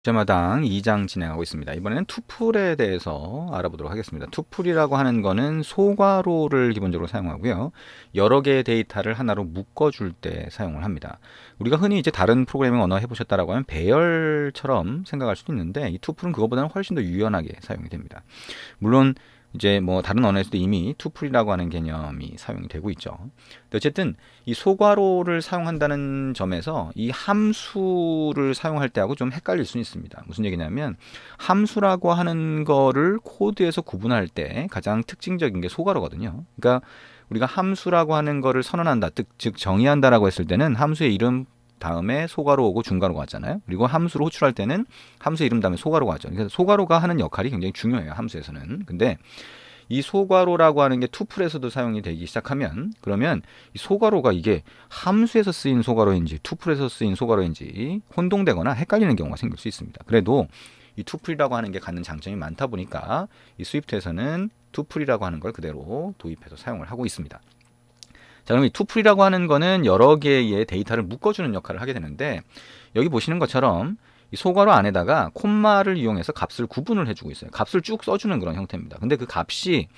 주제마당 2장 진행하고 있습니다. 이번에는 투풀에 대해서 알아보도록 하겠습니다. 투풀이라고 하는 거는 소괄호를 기본적으로 사용하고요. 여러 개의 데이터를 하나로 묶어줄 때 사용을 합니다. 우리가 흔히 이제 다른 프로그래밍 언어 해보셨다라고 하면 배열처럼 생각할 수도 있는데 이 투풀은 그거보다는 훨씬 더 유연하게 사용이 됩니다. 물론 이제 뭐 다른 언어에서도 이미 투풀이라고 하는 개념이 사용이 되고 있죠. 어쨌든 이 소괄호를 사용한다는 점에서 이 함수를 사용할 때하고 좀 헷갈릴 수는 있습니다. 무슨 얘기냐면 함수라고 하는 거를 코드에서 구분할 때 가장 특징적인 게 소괄호거든요. 그러니까 우리가 함수라고 하는 거를 선언한다, 즉 정의한다라고 했을 때는 함수의 이름 다음에 소괄호 오고 중괄호가 왔잖아요. 그리고 함수로 호출할 때는 함수의 이름 다음에 소괄호가 왔죠. 그래서 소괄호가 하는 역할이 굉장히 중요해요. 함수에서는. 근데 이 소괄호라고 하는 게 투풀에서도 사용이 되기 시작하면 그러면 이 소괄호가 이게 함수에서 쓰인 소괄호인지 투풀에서 쓰인 소괄호인지 혼동되거나 헷갈리는 경우가 생길 수 있습니다. 그래도 이 투풀이라고 하는 게 갖는 장점이 많다 보니까 이 스위프트에서는 투풀이라고 하는 걸 그대로 도입해서 사용을 하고 있습니다. 자, 그럼 이 투풀이라고 하는 거는 여러 개의 데이터를 묶어주는 역할을 하게 되는데 여기 보시는 것처럼 이 소괄호 안에다가 콤마를 이용해서 값을 구분을 해주고 있어요. 값을 쭉 써주는 그런 형태입니다. 근데 그 값이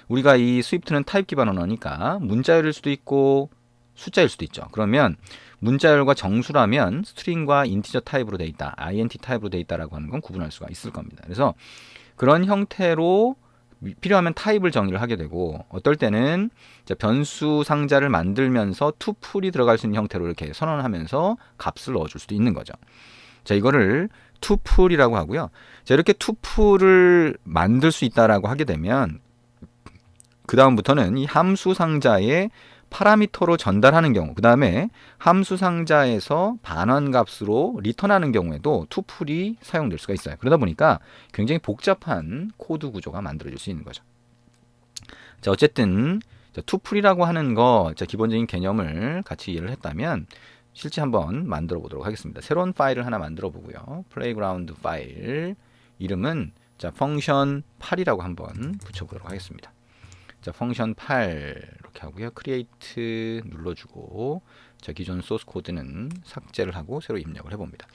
우리가 이 스위프트는 타입 기반 언어니까 문자열일 수도 있고 숫자일 수도 있죠. 그러면 문자열과 정수라면 스트링과 인티저 타입으로 돼 있다, int 타입으로 돼 있다라고 하는 건 구분할 수가 있을 겁니다. 그래서 그런 형태로 필요하면 타입을 정의를 하게 되고 어떨 때는 변수 상자를 만들면서 투풀이 들어갈 수 있는 형태로 이렇게 선언하면서 값을 넣어줄 수도 있는 거죠. 자, 이거를 투풀이라고 하고요. 자, 이렇게 투풀을 만들 수 있다라고 하게 되면 그 다음부터는 이 함수 상자에 파라미터로 전달하는 경우, 그 다음에 함수 상자에서 반환값으로 리턴하는 경우에도 투풀이 사용될 수가 있어요. 그러다 보니까 굉장히 복잡한 코드 구조가 만들어질 수 있는 거죠. 자, 어쨌든 투풀이라고 하는 거 기본적인 개념을 같이 이해를 했다면 실제 한번 만들어 보도록 하겠습니다. 새로운 파일을 하나 만들어 보고요. 플레이그라운드 파일 이름은 펑션 8이라고 한번 붙여보도록 하겠습니다. 자, 펑션 8 이렇게 하고요. 크리에이트 눌러주고 기존 소스 코드는 삭제를 하고 새로 입력을 해봅니다.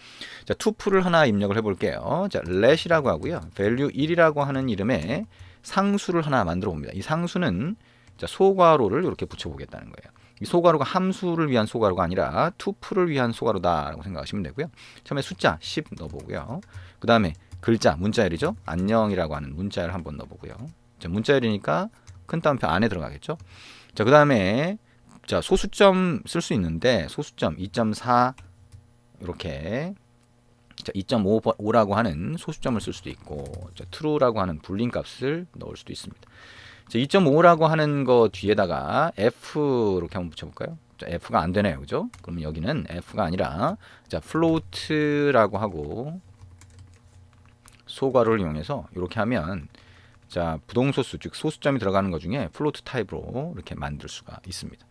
자, 투풀을 하나 입력을 해볼게요. 자, let이라고 하고요. value 1이라고 하는 이름의 상수를 하나 만들어 봅니다. 이 상수는 소괄호를 이렇게 붙여보겠다는 거예요. 이 소괄호가 함수를 위한 소괄호가 아니라 투풀을 위한 소괄호다라고 생각하시면 되고요. 처음에 숫자 10 넣어보고요. 그 다음에 글자, 문자열이죠. 안녕이라고 하는 문자열 한번 넣어보고요. 자, 문자열이니까 큰 따옴표 안에 들어가겠죠. 자, 그 다음에 소수점 쓸 수 있는데 소수점 2.4 이렇게 2.5라고 하는 소수점을 쓸 수도 있고 true라고 하는 불린 값을 넣을 수도 있습니다. 2.5라고 하는 거 뒤에다가 f 이렇게 한번 붙여볼까요? f가 안 되네요, 그죠? 그러면 여기는 f가 아니라 float라고 하고 소괄호를 이용해서 이렇게 하면 부동소수 즉 소수점이 들어가는 것 중에 플로트 타입으로 이렇게 만들 수가 있습니다.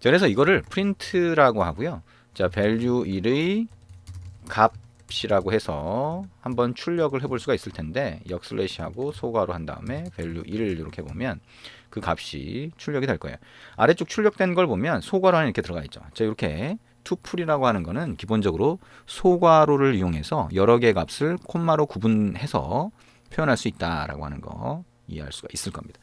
그래서 이거를 프린트라고 하고요. value 1의 값이라고 해서 한번 출력을 해볼 수가 있을 텐데 역슬래시하고 소괄호 한 다음에 value 1을 이렇게 보면 그 값이 출력이 될 거예요. 아래쪽 출력된 걸 보면 소괄호 안에 이렇게 들어가 있죠. 이렇게 투풀이라고 하는 거는 기본적으로 소괄호를 이용해서 여러 개의 값을 콤마로 구분해서 표현할 수 있다라고 하는 거 이해할 수가 있을 겁니다.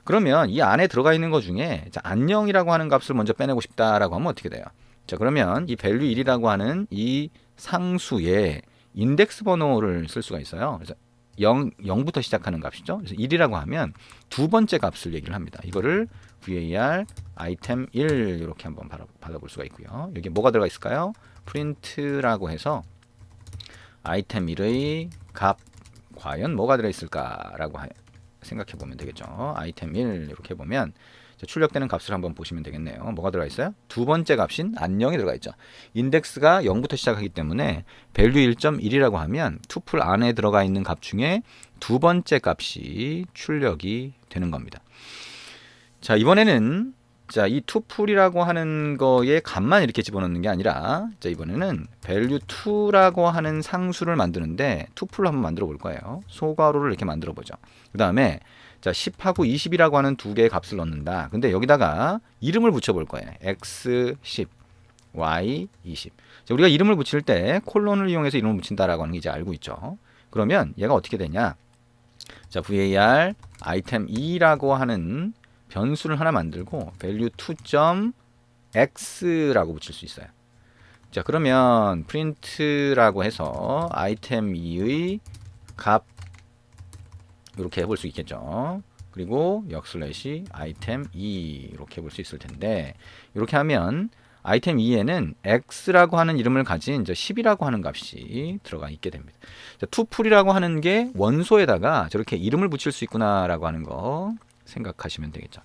그러면 이 안에 들어가 있는 것 중에 안녕이라고 하는 값을 먼저 빼내고 싶다라고 하면 어떻게 돼요? 그러면 이 value 1이라고 하는 이 상수에 인덱스 번호를 쓸 수가 있어요. 그래서 0부터 시작하는 값이죠. 그래서 1이라고 하면 두 번째 값을 얘기를 합니다. 이거를 var item 1 이렇게 한번 받아볼 수가 있고요. 여기 뭐가 들어가 있을까요? print라고 해서 item 1의 값 과연 뭐가 들어있을까라고 생각해 보면 되겠죠. 아이템 1 이렇게 보면 출력되는 값을 한번 보시면 되겠네요. 뭐가 들어가 있어요? 두 번째 값인 안녕이 들어가 있죠. 인덱스가 0부터 시작하기 때문에 value 1.1이라고 하면 투풀 안에 들어가 있는 값 중에 두 번째 값이 출력이 되는 겁니다. 자, 이번에는 이 투풀이라고 하는 거에 값만 이렇게 집어넣는 게 아니라 이번에는 value 2라고 하는 상수를 만드는데 투풀로 한번 만들어 볼 거예요. 소괄호를 이렇게 만들어 보죠. 그 다음에 10하고 20이라고 하는 두 개의 값을 넣는다. 근데 여기다가 이름을 붙여 볼 거예요. x10 y 20. 자, 우리가 이름을 붙일 때 콜론을 이용해서 이름을 붙인다라고 하는 게 이제 알고 있죠. 그러면 얘가 어떻게 되냐? 자, var item 2라고 하는 변수를 하나 만들고 value 2.x라고 붙일 수 있어요. 자, 그러면 print라고 해서 item 2의 값 이렇게 해볼 수 있겠죠. 그리고 역슬래시 item 2 이렇게 해볼 수 있을 텐데, 이렇게 하면 아이템 2에는 x라고 하는 이름을 가진 이제 10이라고 하는 값이 들어가 있게 됩니다. 투풀이라고 하는 게 원소에다가 저렇게 이름을 붙일 수 있구나라고 하는 거 생각하시면 되겠죠.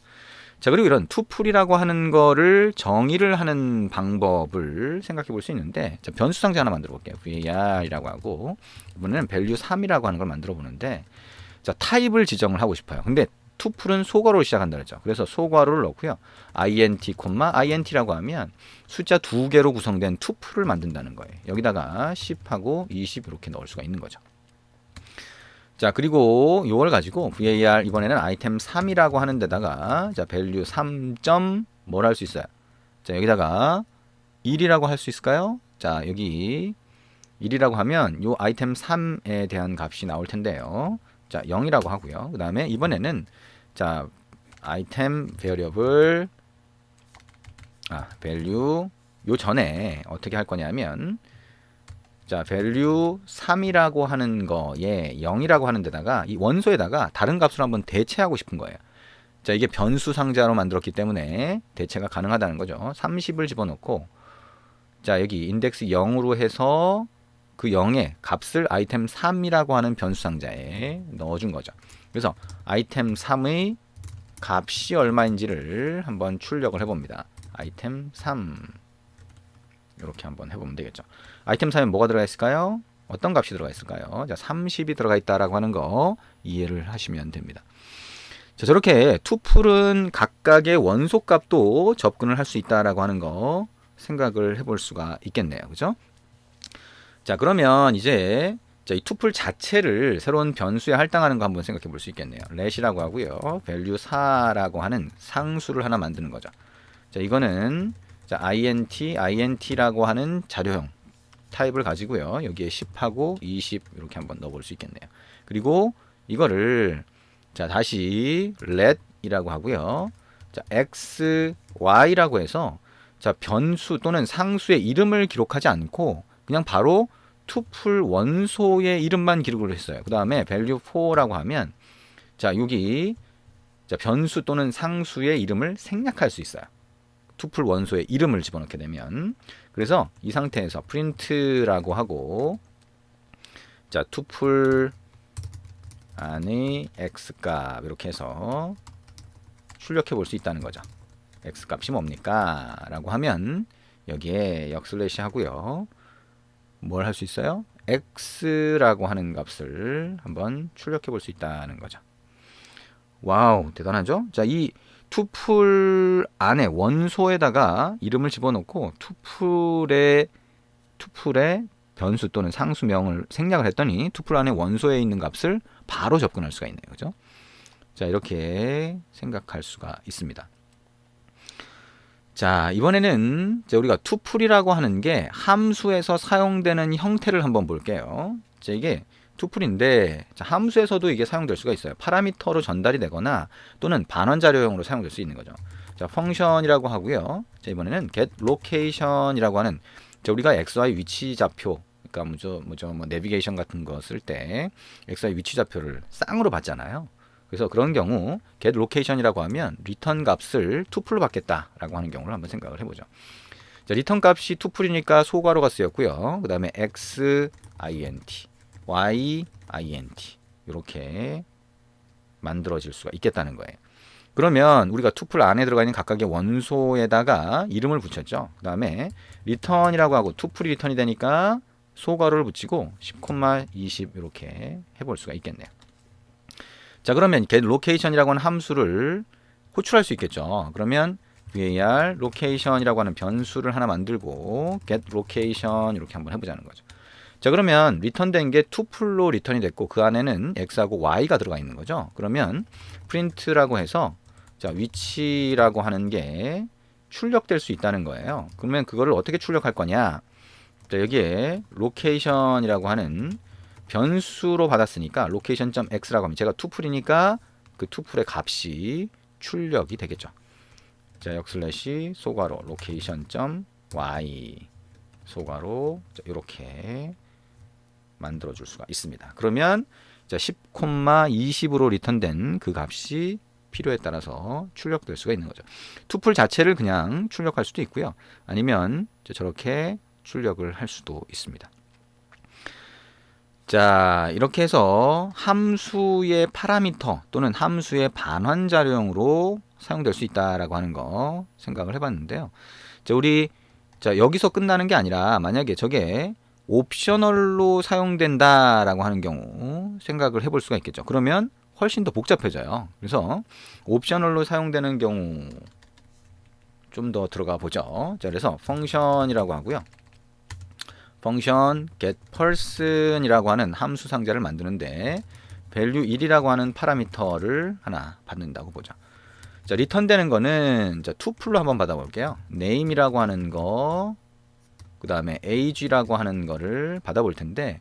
자, 그리고 이런 투풀이라고 하는 거를 정의를 하는 방법을 생각해 볼 수 있는데, 자, 변수 상자 하나 만들어 볼게요. var이라고 하고, 이번에는 value 3이라고 하는 걸 만들어 보는데, 자, 타입을 지정을 하고 싶어요. 근데 투풀은 소괄호로 시작한다 그랬죠. 그래서 소괄호를 넣고요. int, int라고 하면 숫자 2개로 구성된 투풀을 만든다는 거예요. 여기다가 10하고 20 이렇게 넣을 수가 있는 거죠. 자, 그리고 이걸 가지고 var 이번에는 아이템 3이라고 하는 데다가 자, value 3. 뭘 할 수 있어요? 자, 여기다가 1이라고 할 수 있을까요? 자, 여기 1이라고 하면 이 아이템 3에 대한 값이 나올 텐데요. 자, 0이라고 하고요. 그 다음에 이번에는 자, 아이템 variable value 요 전에 어떻게 할 거냐면, 자, value 3이라고 하는 거에 0이라고 하는 데다가 이 원소에다가 다른 값을 한번 대체하고 싶은 거예요. 자, 이게 변수 상자로 만들었기 때문에 대체가 가능하다는 거죠. 30을 집어넣고, 자, 여기 인덱스 0으로 해서 그 0의 값을 아이템 3이라고 하는 변수 상자에 넣어준 거죠. 그래서 아이템 3의 값이 얼마인지를 한번 출력을 해봅니다. 아이템 3 이렇게 한번 해보면 되겠죠. 아이템 3에 뭐가 들어가 있을까요? 어떤 값이 들어가 있을까요? 자, 30이 들어가 있다라고 하는 거 이해를 하시면 됩니다. 자, 저렇게 투풀은 각각의 원소 값도 접근을 할 수 있다라고 하는 거 생각을 해볼 수가 있겠네요. 그죠? 자, 그러면 이제 자, 이 투풀 자체를 새로운 변수에 할당하는 거 한번 생각해 볼 수 있겠네요. let이라고 하고요. value 4라고 하는 상수를 하나 만드는 거죠. 자, 이거는 자, int라고 하는 자료형 타입을 가지고요. 여기에 10하고 20 이렇게 한번 넣어 볼 수 있겠네요. 그리고 이거를 자, 다시 let이라고 하고요. 자, x, y라고 해서 자, 변수 또는 상수의 이름을 기록하지 않고 그냥 바로 투풀 원소의 이름만 기록을 했어요. 그 다음에 value 4라고 하면 자, 여기 자, 변수 또는 상수의 이름을 생략할 수 있어요. 투풀 원소의 이름을 집어넣게 되면. 그래서 이 상태에서 print라고 하고 자, 투풀 안의 x값 이렇게 해서 출력해 볼 수 있다는 거죠. x값이 뭡니까? 라고 하면 여기에 역슬래시 하고요. 뭘 할 수 있어요? x라고 하는 값을 한번 출력해 볼 수 있다는 거죠. 와우, 대단하죠? 자, 이 투풀 안에 원소에다가 이름을 집어넣고 투풀의 변수 또는 상수명을 생략을 했더니 투풀 안에 원소에 있는 값을 바로 접근할 수가 있네요. 그죠? 자, 이렇게 생각할 수가 있습니다. 자, 이번에는 우리가 투풀이라고 하는 게 함수에서 사용되는 형태를 한번 볼게요. 자, 이게 투풀인데 자, 함수에서도 이게 사용될 수가 있어요. 파라미터로 전달이 되거나 또는 반원 자료형으로 사용될 수 있는 거죠. 자, 펑션이라고 하고요. 자, 이번에는 get location이라고 하는 자, 우리가 xy 위치 좌표, 그러니까 뭐 내비게이션 같은 거 쓸 때 xy 위치 좌표를 쌍으로 받잖아요. 그래서 그런 경우 get location이라고 하면 return 값을 투풀로 받겠다라고 하는 경우를 한번 생각을 해보죠. 자, return 값이 투풀이니까 소괄호가 쓰였고요. 그 다음에 x int, y int 이렇게 만들어질 수가 있겠다는 거예요. 그러면 우리가 투풀 안에 들어가 있는 각각의 원소에다가 이름을 붙였죠. 그 다음에 return이라고 하고 투풀이 리턴이 되니까 소괄호를 붙이고 10, 20 이렇게 해볼 수가 있겠네요. 자, 그러면 get location이라고 하는 함수를 호출할 수 있겠죠. 그러면 var location이라고 하는 변수를 하나 만들고 get location 이렇게 한번 해보자는 거죠. 자, 그러면 리턴된 게 투풀로 리턴이 됐고 그 안에는 x하고 y가 들어가 있는 거죠. 그러면 print라고 해서 자, 위치라고 하는 게 출력될 수 있다는 거예요. 그러면 그거를 어떻게 출력할 거냐? 자, 여기에 location이라고 하는 변수로 받았으니까 location.x라고 하면 제가 투풀이니까 그 투풀의 값이 출력이 되겠죠. 자, 역슬래시 소괄호 location.y 소괄호 이렇게 만들어 줄 수가 있습니다. 그러면 자, 10,20으로 리턴된 그 값이 필요에 따라서 출력될 수가 있는 거죠. 투풀 자체를 그냥 출력할 수도 있고요. 아니면 저렇게 출력을 할 수도 있습니다. 자, 이렇게 해서 함수의 파라미터 또는 함수의 반환 자료용으로 사용될 수 있다라고 하는 거 생각을 해봤는데요. 자, 우리 여기서 끝나는 게 아니라 만약에 저게 옵셔널로 사용된다라고 하는 경우 생각을 해볼 수가 있겠죠. 그러면 훨씬 더 복잡해져요. 그래서 옵셔널로 사용되는 경우 좀 더 들어가 보죠. 자, 그래서 펑션이라고 하고요. 펑션 getPerson이라고 하는 함수 상자를 만드는데 value 1이라고 하는 파라미터를 하나 받는다고 보죠. 자, 리턴되는 거는 자, 투풀로 한번 받아볼게요. name이라고 하는 거, 그 다음에 age라고 하는 거를 받아볼 텐데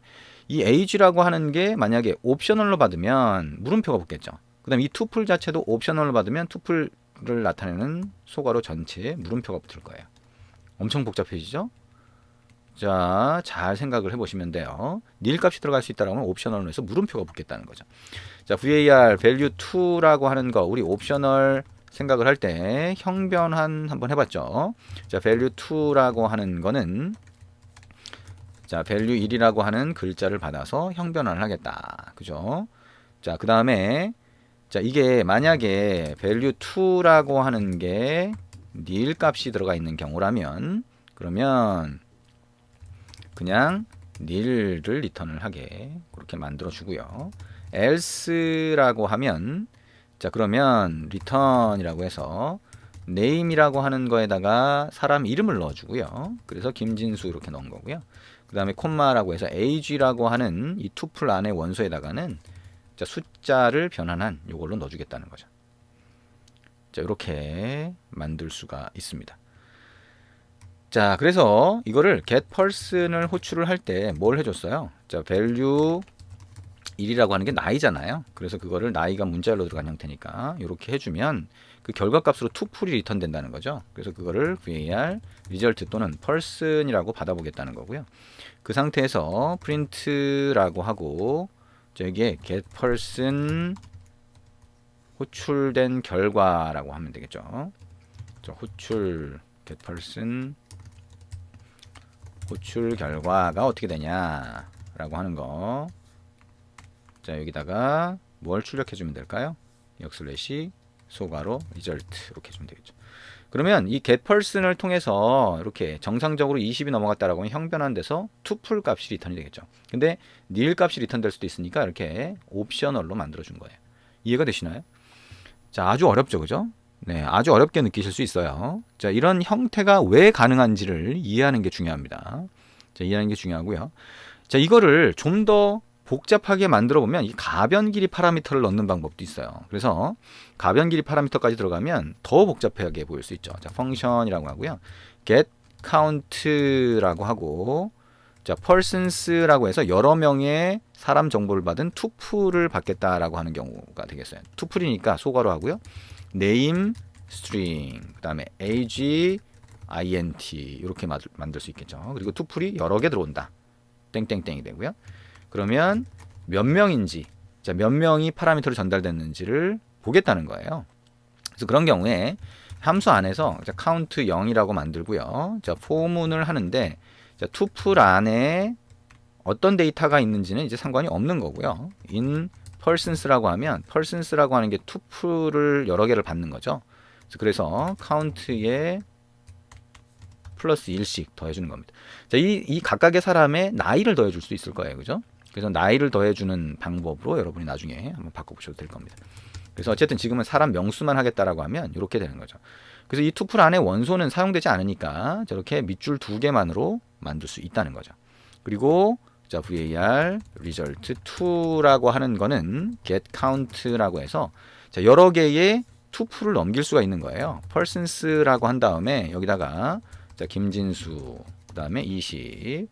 이 age라고 하는 게 만약에 옵셔널로 받으면 물음표가 붙겠죠. 그 다음에 이 투풀 자체도 옵셔널로 받으면 투풀을 나타내는 소괄호 전체에 물음표가 붙을 거예요. 엄청 복잡해지죠? 자, 잘 생각을 해보시면 돼요. nil 값이 들어갈 수 있다면 옵셔널로 해서 물음표가 붙겠다는 거죠. 자, var value 2라고 하는 거 우리 옵셔널 생각을 할 때 형변환 한번 해봤죠. 자, value 2라고 하는 거는 자, value 1이라고 하는 글자를 받아서 형변환을 하겠다. 그죠? 자, 그 다음에 자, 이게 만약에 value 2라고 하는 게 nil 값이 들어가 있는 경우라면 그러면 그냥 nil를 리턴을 하게 그렇게 만들어 주고요. else라고 하면 자, 그러면 return이라고 해서 name이라고 하는 거에다가 사람 이름을 넣어 주고요. 그래서 김진수 이렇게 넣은 거고요. 그 다음에 콤마라고 해서 age라고 하는 이 투플 안에 원소에다가는 자, 숫자를 변환한 이걸로 넣어 주겠다는 거죠. 자, 이렇게 만들 수가 있습니다. 자, 그래서 이거를 getPerson을 호출을 할 때 뭘 해줬어요? 자, value 1이라고 하는 게 나이잖아요. 그래서 그거를 나이가 문자열로 들어간 형태니까 이렇게 해주면 그 결과값으로 투풀이 리턴 된다는 거죠. 그래서 그거를 var result 또는 person이라고 받아보겠다는 거고요. 그 상태에서 print라고 하고 저기에 getPerson 호출된 결과라고 하면 되겠죠. 호출 getPerson 호출 결과가 어떻게 되냐라고 하는 거. 자, 여기다가 뭘 출력해 주면 될까요? 역슬래시 소괄호 result 이렇게 해주면 되겠죠. 그러면 이 getPerson을 통해서 이렇게 정상적으로 20이 넘어갔다라고 하면 형변환돼서 투풀 값이 리턴이 되겠죠. 근데 nil 값이 리턴될 수도 있으니까 이렇게 옵셔널로 만들어 준 거예요. 이해가 되시나요? 자, 아주 어렵죠, 그죠? 네, 아주 어렵게 느끼실 수 있어요. 자, 이런 형태가 왜 가능한지를 이해하는 게 중요합니다. 자, 이해하는 게 중요하고요. 자, 이거를 좀 더 복잡하게 만들어 보면 이 가변 길이 파라미터를 넣는 방법도 있어요. 그래서 가변 길이 파라미터까지 들어가면 더 복잡하게 보일 수 있죠. 자, 펑션이라고 하고요. get count라고 하고 자, persons라고 해서 여러 명의 사람 정보를 받은 투풀을 받겠다라고 하는 경우가 되겠어요. 투풀이니까 소괄호 하고요. name string 그다음에 age int 이렇게 만들 수 있겠죠. 그리고 투풀이 여러 개 들어온다. 땡땡땡이 되고요. 그러면 몇 명인지, 자, 몇 명이 파라미터로 전달됐는지를 보겠다는 거예요. 그래서 그런 경우에 함수 안에서 자, count 0이라고 만들고요. 자, 포문을 하는데 자, 투풀 안에 어떤 데이터가 있는지는 이제 상관이 없는 거고요. in persons라고 하면 persons라고 하는 게 투풀을 여러 개를 받는 거죠. 그래서 count에 플러스 1씩 더해주는 겁니다. 자, 이 각각의 사람의 나이를 더해줄 수 있을 거예요. 그죠? 그래서 나이를 더해주는 방법으로 여러분이 나중에 한번 바꿔보셔도 될 겁니다. 그래서 어쨌든 지금은 사람 명수만 하겠다라고 하면 이렇게 되는 거죠. 그래서 이 투풀 안에 원소는 사용되지 않으니까 저렇게 밑줄 2개만으로 만들 수 있다는 거죠. 그리고 자, var result 2라고 하는 거는 get count라고 해서 자, 여러 개의 투풀을 넘길 수가 있는 거예요. persons라고 한 다음에 여기다가 자, 김진수, 그 다음에 20,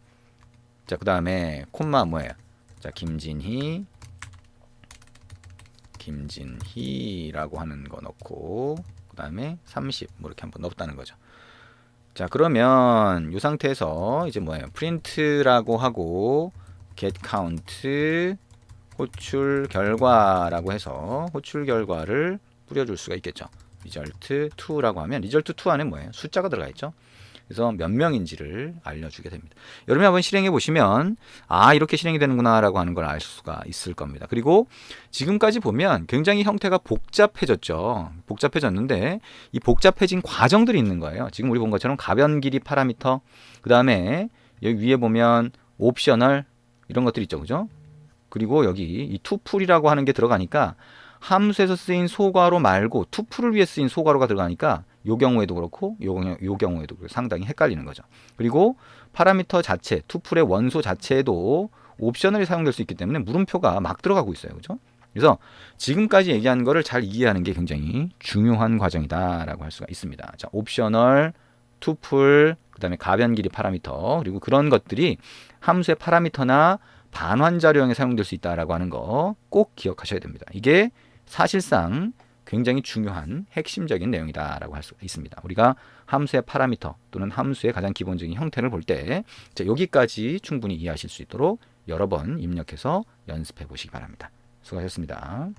자, 그 다음에 콤마 뭐예요? 자, 김진희라고 하는 거 넣고, 그 다음에 30, 뭐 이렇게 한번 넣었다는 거죠. 자, 그러면 이 상태에서 이제 뭐예요? 프린트라고 하고 get count 호출 결과라고 해서 호출 결과를 뿌려줄 수가 있겠죠. result 2라고 하면 result 2 안에 뭐예요? 숫자가 들어가 있죠. 그래서 몇 명인지를 알려주게 됩니다. 여러분이 한번 실행해 보시면 아, 이렇게 실행이 되는구나 라고 하는 걸 알 수가 있을 겁니다. 그리고 지금까지 보면 굉장히 형태가 복잡해졌죠. 복잡해졌는데 이 복잡해진 과정들이 있는 거예요. 지금 우리 본 것처럼 가변 길이 파라미터, 그 다음에 여기 위에 보면 옵셔널 이런 것들이 있죠. 그죠? 그리고 여기 이 투풀이라고 하는 게 들어가니까 함수에서 쓰인 소괄호 말고 투풀을 위해 쓰인 소괄호가 들어가니까 요 경우에도 그렇고 요 경우에도 상당히 헷갈리는 거죠. 그리고 파라미터 자체, 투풀의 원소 자체에도 옵셔널이 사용될 수 있기 때문에 물음표가 막 들어가고 있어요. 그죠? 그래서 지금까지 얘기한 거를 잘 이해하는 게 굉장히 중요한 과정이다라고 할 수가 있습니다. 자, 옵셔널, 투풀, 그다음에 가변 길이 파라미터, 그리고 그런 것들이 함수의 파라미터나 반환자료형에 사용될 수 있다라고 하는 거 꼭 기억하셔야 됩니다. 이게 사실상 굉장히 중요한 핵심적인 내용이다라고 할 수 있습니다. 우리가 함수의 파라미터 또는 함수의 가장 기본적인 형태를 볼 때 여기까지 충분히 이해하실 수 있도록 여러 번 입력해서 연습해 보시기 바랍니다. 수고하셨습니다.